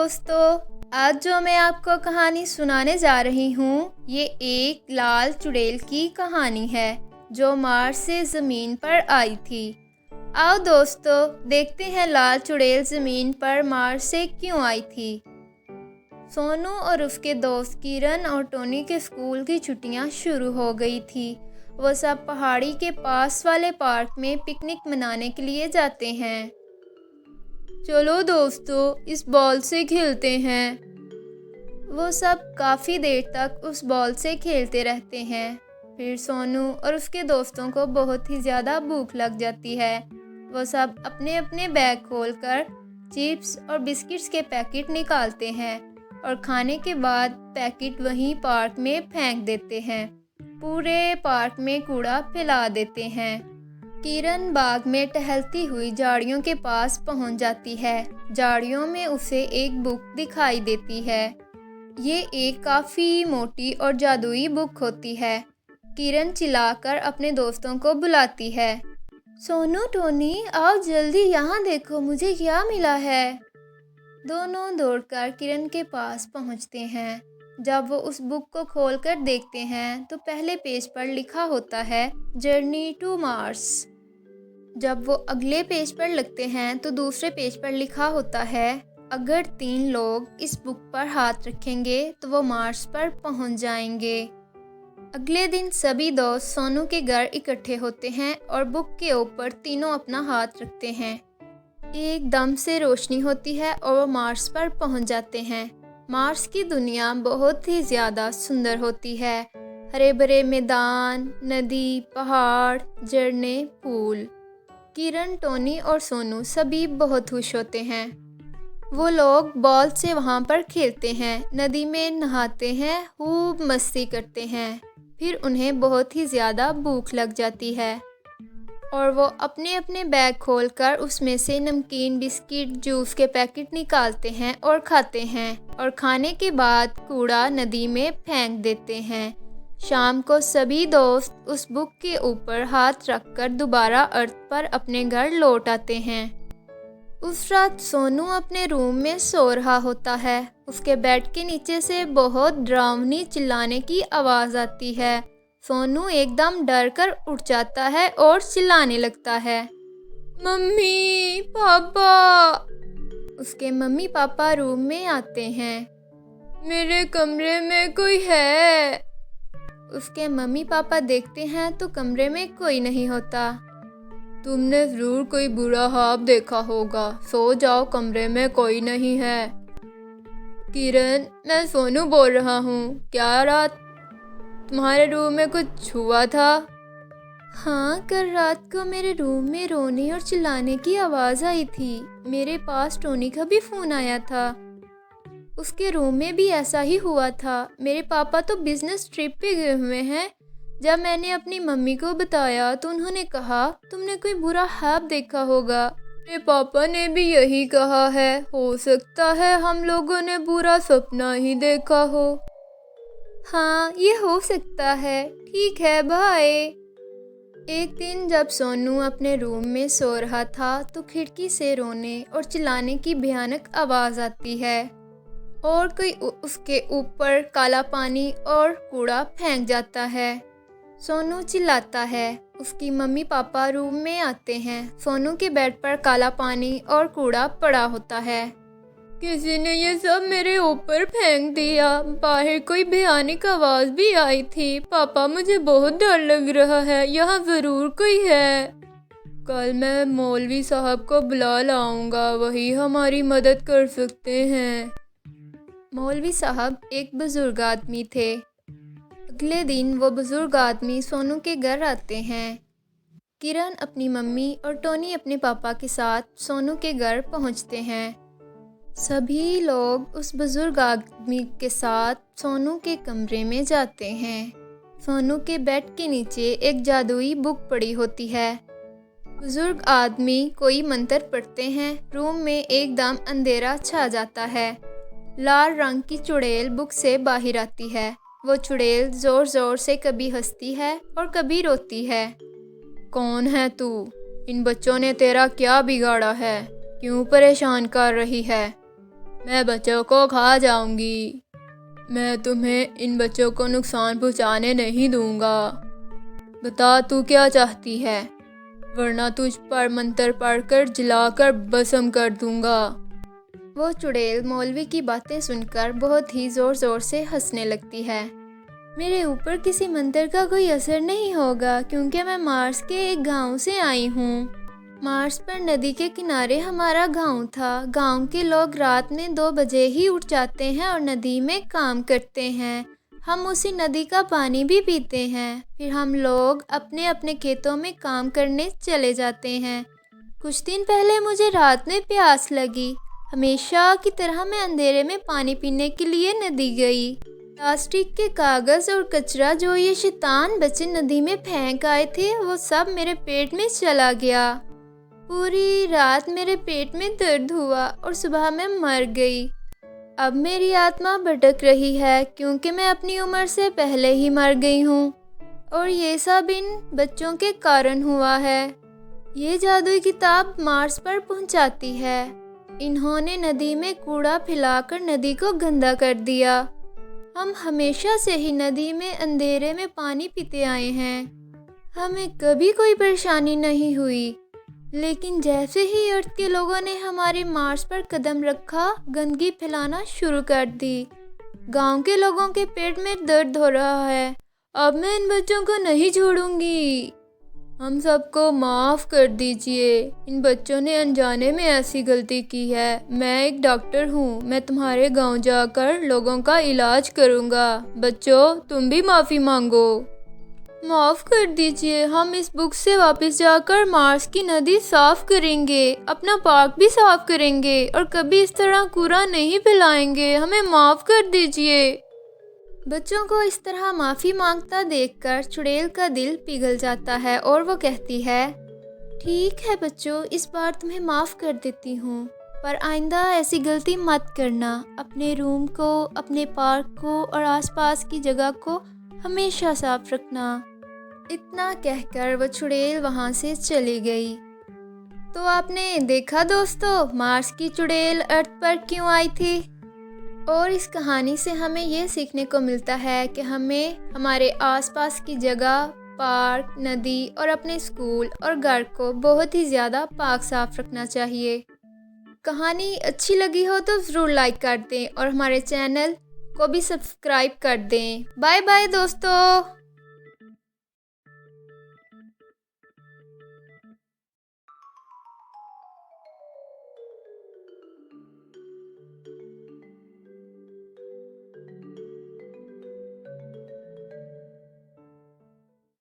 दोस्तों, आज जो मैं आपको कहानी सुनाने जा रही हूँ ये एक लाल चुड़ैल की कहानी है जो मार्स से ज़मीन पर आई थी। आओ दोस्तों, देखते हैं लाल चुड़ैल ज़मीन पर मार्स से क्यों आई थी। सोनू और उसके दोस्त किरण और टोनी के स्कूल की छुट्टियां शुरू हो गई थी। वो सब पहाड़ी के पास वाले पार्क में पिकनिक मनाने के लिए जाते हैं। चलो दोस्तों, इस बॉल से खेलते हैं। वो सब काफ़ी देर तक उस बॉल से खेलते रहते हैं। फिर सोनू और उसके दोस्तों को बहुत ही ज़्यादा भूख लग जाती है। वो सब अपने अपने बैग खोलकर चिप्स और बिस्किट्स के पैकेट निकालते हैं और खाने के बाद पैकेट वहीं पार्क में फेंक देते हैं। पूरे पार्क में कूड़ा फैला देते हैं। किरण बाग में टहलती हुई झाड़ियों के पास पहुंच जाती है। झाड़ियों में उसे एक बुक दिखाई देती है। ये एक काफ़ी मोटी और जादुई बुक होती है। किरण चिल्लाकर अपने दोस्तों को बुलाती है। सोनू, टोनी, आओ जल्दी यहाँ देखो मुझे क्या मिला है। दोनों दौड़कर किरण के पास पहुँचते हैं। जब वो उस बुक को खोलकर देखते हैं तो पहले पेज पर लिखा होता है जर्नी टू मार्स। जब वो अगले पेज पर लगते हैं तो दूसरे पेज पर लिखा होता है अगर 3 लोग इस बुक पर हाथ रखेंगे तो वो मार्स पर पहुंच जाएंगे। अगले दिन सभी दोस्त सोनू के घर इकट्ठे होते हैं और बुक के ऊपर तीनों अपना हाथ रखते हैं। एकदम से रोशनी होती है और वो मार्स पर पहुंच जाते हैं। मार्स की दुनिया बहुत ही ज़्यादा सुंदर होती है। हरे भरे मैदान, नदी, पहाड़, झरने, फूल। किरण, टोनी और सोनू सभी बहुत खुश होते हैं। वो लोग बॉल से वहाँ पर खेलते हैं, नदी में नहाते हैं, खूब मस्ती करते हैं। फिर उन्हें बहुत ही ज़्यादा भूख लग जाती है और वो अपने अपने बैग खोलकर उसमें से नमकीन, बिस्किट, जूस के पैकेट निकालते हैं और खाते हैं और खाने के बाद कूड़ा नदी में फेंक देते हैं। शाम को सभी दोस्त उस बुक के ऊपर हाथ रखकर दोबारा अर्थ पर अपने घर लौट आते हैं। उस रात सोनू अपने रूम में सो रहा होता है। उसके बेड के नीचे से बहुत डरावनी चिल्लाने की आवाज़ आती है। सोनू एकदम डर कर उठ जाता है और चिल्लाने लगता है, मम्मी, पापा। उसके मम्मी पापा रूम में आते हैं। मेरे कमरे में कोई है। उसके मम्मी पापा देखते हैं तो कमरे में कोई नहीं होता। तुमने ज़रूर कोई बुरा ख्वाब देखा होगा, सो जाओ, कमरे में कोई नहीं है। किरण, मैं सोनू बोल रहा हूँ। क्या रात तुम्हारे रूम में कुछ हुआ था? हाँ, कल रात को मेरे रूम में रोने और चिल्लाने की आवाज़ आई थी। मेरे पास टोनी का भी फ़ोन आया था। उसके रूम में भी ऐसा ही हुआ था। मेरे पापा तो बिजनेस ट्रिप पे गए हुए हैं। जब मैंने अपनी मम्मी को बताया तो उन्होंने कहा तुमने कोई बुरा ख्वाब देखा होगा। मेरे पापा ने भी यही कहा है। हो सकता है हम लोगों ने बुरा सपना ही देखा हो। हाँ, ये हो सकता है। ठीक है, बाय। एक दिन जब सोनू अपने रूम में सो रहा था तो खिड़की से रोने और चिल्लाने की भयानक आवाज़ आती है और कोई उसके ऊपर काला पानी और कूड़ा फेंक जाता है। सोनू चिल्लाता है। उसकी मम्मी पापा रूम में आते हैं। सोनू के बेड पर काला पानी और कूड़ा पड़ा होता है। किसी ने ये सब मेरे ऊपर फेंक दिया। बाहर कोई भयानक आवाज़ भी आई थी। पापा, मुझे बहुत डर लग रहा है। यहाँ ज़रूर कोई है। कल मैं मौलवी साहब को बुला लाऊंगा, वही हमारी मदद कर सकते हैं। मौलवी साहब एक बुज़ुर्ग आदमी थे। अगले दिन वो बुज़ुर्ग आदमी सोनू के घर आते हैं। किरण अपनी मम्मी और टोनी अपने पापा के साथ सोनू के घर पहुंचते हैं। सभी लोग उस बुज़ुर्ग आदमी के साथ सोनू के कमरे में जाते हैं। सोनू के बेड के नीचे एक जादुई बुक पड़ी होती है। बुज़ुर्ग आदमी कोई मंत्र पढ़ते हैं। रूम में एकदम अंधेरा छा जाता है। लाल रंग की चुड़ैल बुक से बाहर आती है। वो चुड़ैल ज़ोर ज़ोर से कभी हंसती है और कभी रोती है। कौन है तू? इन बच्चों ने तेरा क्या बिगाड़ा है? क्यों परेशान कर रही है? मैं बच्चों को खा जाऊंगी। मैं तुम्हें इन बच्चों को नुकसान पहुंचाने नहीं दूंगा। बता तू क्या चाहती है, वरना तुझ पर मंत्र पढ़कर जलाकर भस्म कर दूंगा। वो चुड़ैल मौलवी की बातें सुनकर बहुत ही ज़ोर ज़ोर से हंसने लगती है। मेरे ऊपर किसी मंत्र का कोई असर नहीं होगा, क्योंकि मैं मार्स के एक गांव से आई हूँ। मार्स पर नदी के किनारे हमारा गांव था। गांव के लोग रात में 2 बजे ही उठ जाते हैं और नदी में काम करते हैं। हम उसी नदी का पानी भी पीते हैं। फिर हम लोग अपने अपने खेतों में काम करने चले जाते हैं। कुछ दिन पहले मुझे रात में प्यास लगी। हमेशा की तरह मैं अंधेरे में पानी पीने के लिए नदी गई। प्लास्टिक के कागज़ और कचरा जो ये शैतान बच्चे नदी में फेंक आए थे, वो सब मेरे पेट में चला गया। पूरी रात मेरे पेट में दर्द हुआ और सुबह मैं मर गई। अब मेरी आत्मा भटक रही है, क्योंकि मैं अपनी उम्र से पहले ही मर गई हूँ और ये सब इन बच्चों के कारण हुआ है। ये जादुई किताब मार्स पर पहुँचाती है। इन्होंने नदी में कूड़ा फैलाकर नदी को गंदा कर दिया। हम हमेशा से ही नदी में अंधेरे में पानी पीते आए हैं। हमें कभी कोई परेशानी नहीं हुई, लेकिन जैसे ही अर्थ के लोगों ने हमारे मार्स पर कदम रखा, गंदगी फैलाना शुरू कर दी। गांव के लोगों के पेट में दर्द हो रहा है। अब मैं इन बच्चों को नहीं छोड़ूंगी। हम सबको माफ़ कर दीजिए। इन बच्चों ने अनजाने में ऐसी गलती की है। मैं एक डॉक्टर हूँ। मैं तुम्हारे गांव जाकर लोगों का इलाज करूँगा। बच्चों, तुम भी माफ़ी मांगो। माफ़ कर दीजिए। हम इस बुक से वापस जाकर मार्स की नदी साफ़ करेंगे, अपना पार्क भी साफ़ करेंगे और कभी इस तरह कूड़ा नहीं फैलाएंगे। हमें माफ़ कर दीजिए। बच्चों को इस तरह माफ़ी मांगता देखकर चुड़ैल का दिल पिघल जाता है और वो कहती है, ठीक है बच्चों, इस बार तुम्हें माफ़ कर देती हूँ, पर आइंदा ऐसी गलती मत करना। अपने रूम को, अपने पार्क को और आसपास की जगह को हमेशा साफ रखना। इतना कहकर वो चुड़ैल वहाँ से चली गई। तो आपने देखा दोस्तों, मार्स की चुड़ैल अर्थ पर क्यों आई थी। और इस कहानी से हमें ये सीखने को मिलता है कि हमें हमारे आसपास की जगह, पार्क, नदी और अपने स्कूल और घर को बहुत ही ज़्यादा पाक साफ रखना चाहिए। कहानी अच्छी लगी हो तो ज़रूर लाइक कर दें और हमारे चैनल को भी सब्सक्राइब कर दें। बाय बाय दोस्तों।